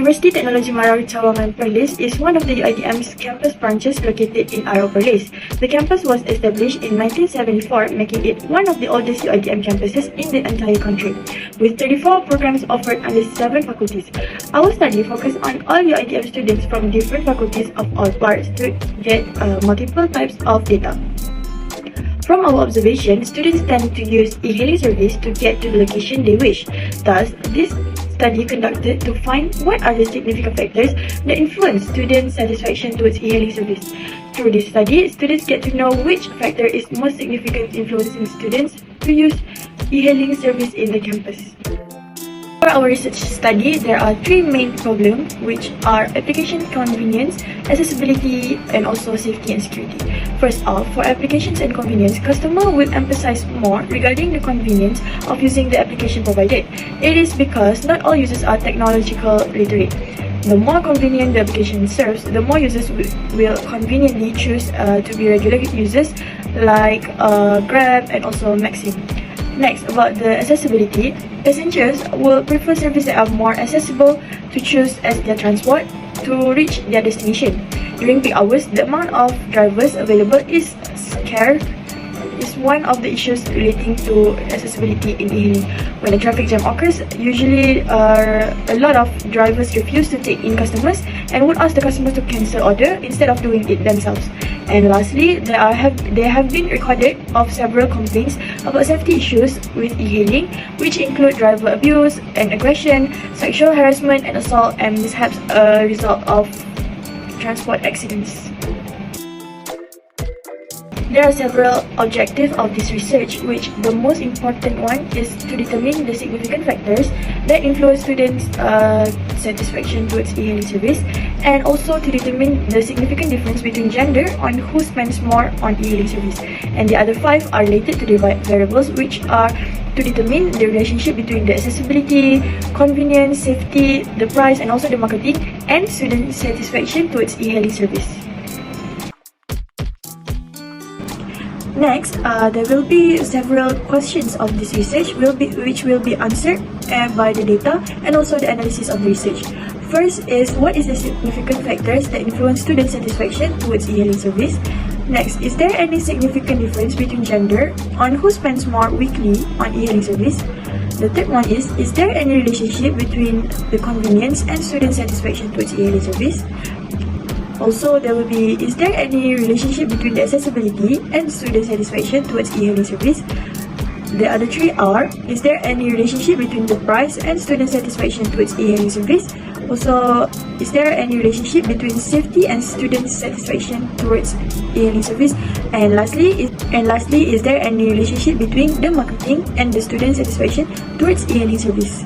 University Technology Marau Cawangan Perlis is one of the UiTM's campus branches located in Arau Perlis. The campus was established in 1974, making it one of the oldest UiTM campuses in the entire country, with 34 programs offered under 7 faculties. Our study focuses on all UiTM students from different faculties of all parts to get multiple types of data. From our observation, students tend to use e-hailing service to get to the location they wish. Thus, this study conducted to find what are the significant factors that influence student satisfaction towards e-hailing service. Through this study, students get to know which factor is most significant influencing students to use e-hailing service in the campus. For our research study, there are 3 main problems, which are application convenience, accessibility, and also safety and security. First off, for applications and convenience, customer will emphasize more regarding the convenience of using the application provided. It is because not all users are technological literate. The more convenient the application serves, the more users will conveniently choose to be regular users like Grab and also Maxim. Next, about the accessibility, passengers will prefer services that are more accessible to choose as their transport to reach their destination. During peak hours, the amount of drivers available is scarce. Is one of the issues relating to accessibility in e-hailing. When a traffic jam occurs, usually a lot of drivers refuse to take in customers and would ask the customer to cancel order instead of doing it themselves. And lastly, there have been recorded of several complaints about safety issues with e-hailing, which include driver abuse and aggression, sexual harassment and assault, and mishaps a result of transport accidents. There are several objectives of this research, which the most important one is to determine the significant factors that influence students' satisfaction towards e-hailing service, and also to determine the significant difference between gender on who spends more on e-hailing service. And the other 5 are related to the variables, which are to determine the relationship between the accessibility, convenience, safety, the price, and also the marketing and student satisfaction towards e-hailing service. Next, there will be several questions of this research which will be answered by the data and also the analysis of the research. First is, what is the significant factors that influence student satisfaction towards e-hailing service? Next, is there any significant difference between gender on who spends more weekly on e-hailing service? The third one is there any relationship between the convenience and student satisfaction towards e-hailing service? Also, there will be, is there any relationship between the accessibility and student satisfaction towards e-hailing service? The other 3 are, is there any relationship between the price and student satisfaction towards e-hailing service? Also, is there any relationship between safety and student satisfaction towards e-hailing service? And lastly, is there any relationship between the marketing and the student satisfaction towards e-hailing service?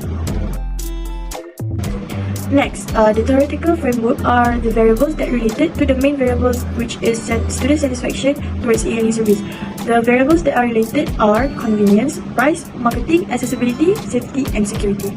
Next, the theoretical framework are the variables that related to the main variables, which is student satisfaction towards e-hailing service. The variables that are related are convenience, price, marketing, accessibility, safety, and security.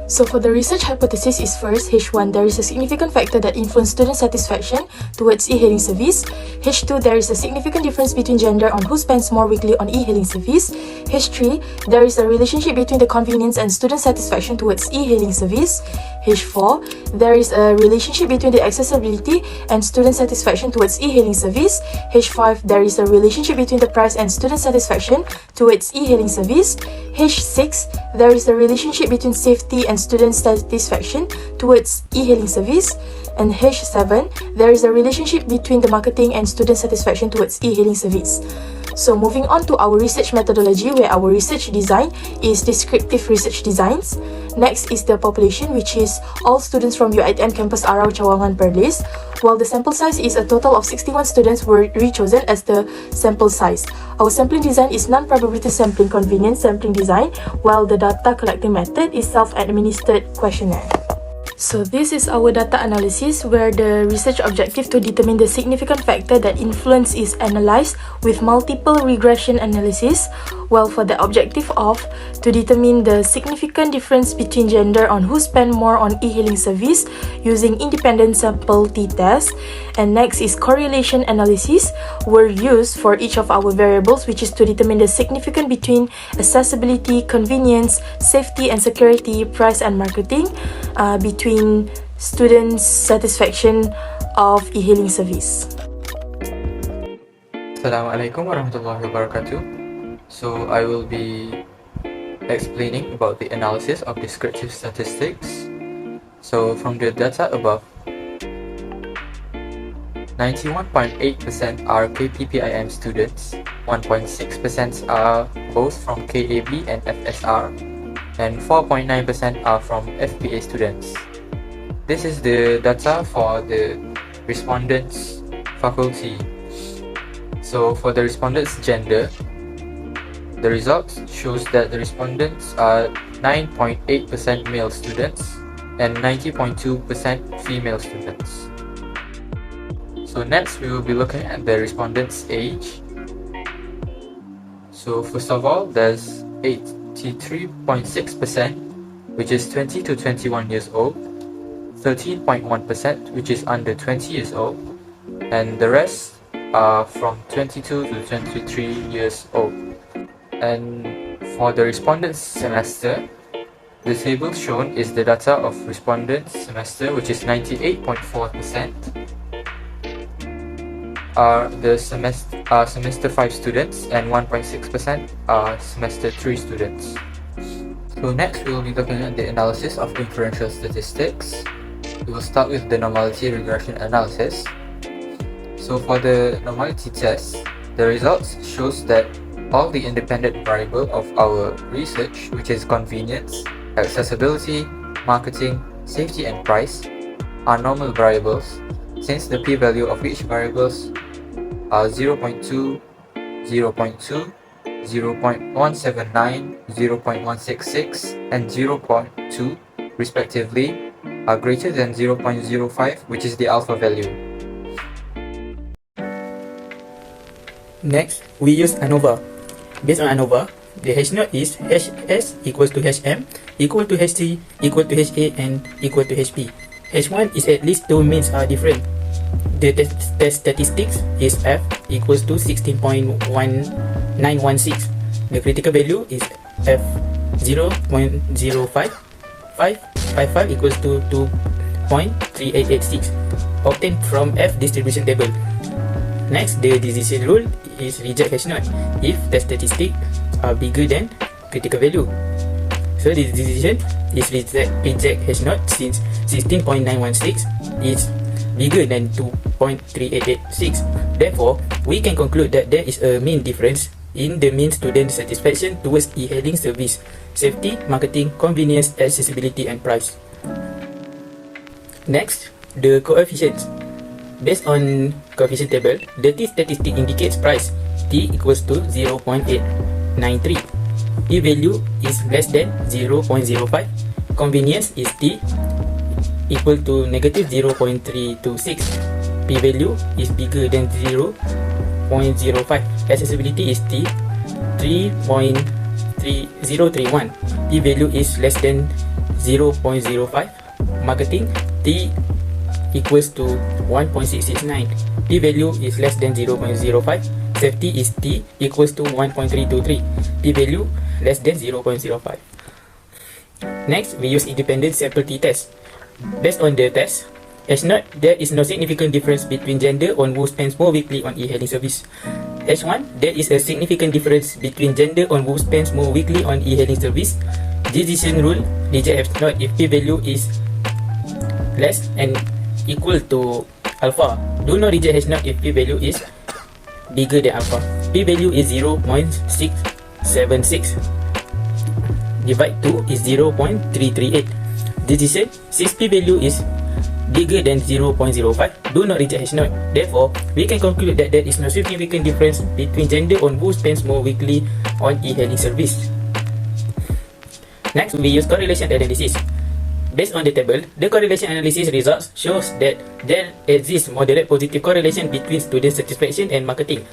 So for the research hypothesis is first, H1, there is a significant factor that influences student satisfaction towards e-hailing service. H2, there is a significant difference between gender on who spends more weekly on e-hailing service. H3, there is a relationship between the convenience and student satisfaction towards e-hailing service. H4, there is a relationship between the accessibility and student satisfaction towards e-hailing service. H5, there is a relationship between the price and student satisfaction towards e-hailing service. H6, there is a relationship between safety and student satisfaction towards e-hailing service. And H7, there is a relationship between the marketing and student satisfaction towards e-hailing service. So moving on to our research methodology, where our research design is descriptive research designs. Next is the population, which is all students from UiTM campus Arau Cawangan Perlis, while the sample size is a total of 61 students were rechosen as the sample size. Our sampling design is non-probability sampling convenience sampling design, while the data collecting method is self-administered questionnaire. So this is our data analysis, where the research objective to determine the significant factor that influence is analyzed with multiple regression analysis, Well, for the objective of to determine the significant difference between gender on who spend more on e-hailing service using independent sample t-test. And next is correlation analysis were used for each of our variables, which is to determine the significance between accessibility, convenience, safety and security, price and marketing between students' satisfaction of e-hailing service. Assalamualaikum warahmatullahi wabarakatuh. So I will be explaining about the analysis of descriptive statistics. So from the data above, 91.8% are KPPIM students, 1.6% are both from KAB and FSR, and 4.9% are from FPA students. This is the data for the respondents' faculty. So for the respondents' gender, the results shows that the respondents are 9.8% male students and 90.2% female students. So next we will be looking at the respondents' age. So first of all, there's 83.6%, which is 20 to 21 years old, 13.1%, which is under 20 years old, and the rest are from 22 to 23 years old. And for the respondents semester, the table shown is the data of respondents semester, which is 98.4% are the semester 5 students and 1.6% are semester 3 students. So next we will be looking at the analysis of inferential statistics. We will start with the normality regression analysis. So for the normality test, the results shows that all the independent variable of our research, which is convenience, accessibility, marketing, safety and price, are normal variables, since the p-value of each variables are 0.2, 0.2, 0.179, 0.166 and 0.2 respectively are greater than 0.05, which is the alpha value. Next, we use ANOVA. Based on ANOVA, the H0 is HS equals to HM equal to HT equal to HA and equal to HP. H1 is at least two means are different. The test statistics is F equals to 16.1916. The critical value is F 0.05. 555 equals to 2.3886 obtained from F distribution table. Next, the decision rule is reject H0 if the statistics are bigger than critical value. So the decision is reject H0 since 16.916 is bigger than 2.3886. Therefore, we can conclude that there is a mean difference in the mean student satisfaction towards e-hailing service, safety, marketing, convenience, accessibility and price. Next, the coefficients. Based on coefficient table, the T statistic indicates price T equals to 0.893. P value is less than 0.05. Convenience is T equal to negative 0.326. P value is bigger than 0.05. Accessibility is T 3.3031. P value is less than 0.05. Marketing T equals to 1.669. P value is less than 0.05. Safety is T equals to 1.323. P value less than 0.05. Next, we use independent sample t-test. Based on the test, H0, there is no significant difference between gender on who spends more weekly on e-hailing service. H1, there is a significant difference between gender on who spends more weekly on e-hailing service. Decision rule, reject H0 if P value is less and equal to alpha. Do not reject H0 if P value is bigger than alpha. P value is 0.676. Divide 2 is 0.338. Decision, since P value is bigger than 0.05, do not reject H0. Therefore, we can conclude that there is no significant difference between gender on who spends more weekly on e-hailing service. Next, we use correlation analysis. Based on the table, the correlation analysis results shows that there exists moderate positive correlation between student satisfaction and marketing.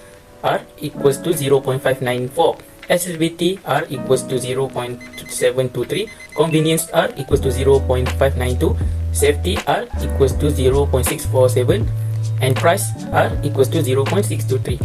R equals to 0.594. accessibility R equals to 0.723, convenience R equals to 0.592, safety R equals to 0.647, and price R equals to 0.623.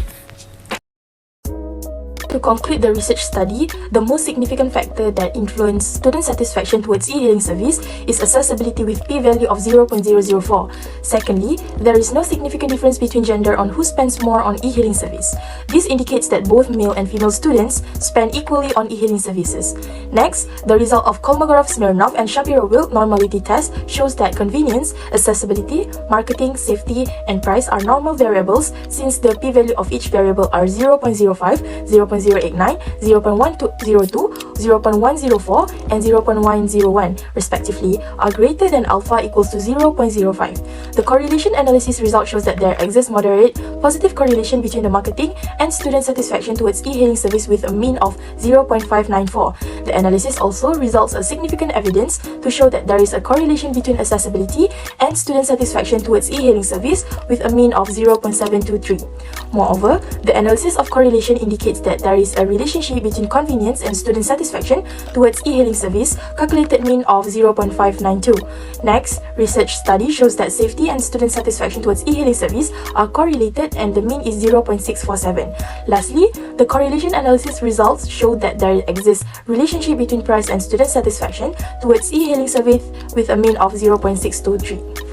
To conclude the research study, the most significant factor that influenced student satisfaction towards e-hearing service is accessibility with p-value of 0.004. Secondly, there is no significant difference between gender on who spends more on e-hearing service. This indicates that both male and female students spend equally on e-hearing services. Next, the result of Kolmogorov-Smirnov and Shapiro-Wilk normality test shows that convenience, accessibility, marketing, safety, and price are normal variables since the p-value of each variable are 0.05, 0.089, 0.102, 0.104, and 0.101 respectively are greater than alpha equals to 0.05. The correlation analysis result shows that there exists moderate positive correlation between the marketing and student satisfaction towards e-hearing service with a mean of 0.594. The analysis also results in significant evidence to show that there is a correlation between accessibility and student satisfaction towards e-hearing service with a mean of 0.723. Moreover, the analysis of correlation indicates that there is a relationship between convenience and student satisfaction towards e-hearing service, calculated mean of 0.592. Next, research study shows that safety and student satisfaction towards e-hearing service are correlated and the mean is 0.647. Lastly, the correlation analysis results show that there exists relationship between price and student satisfaction towards e-hearing service with a mean of 0.623.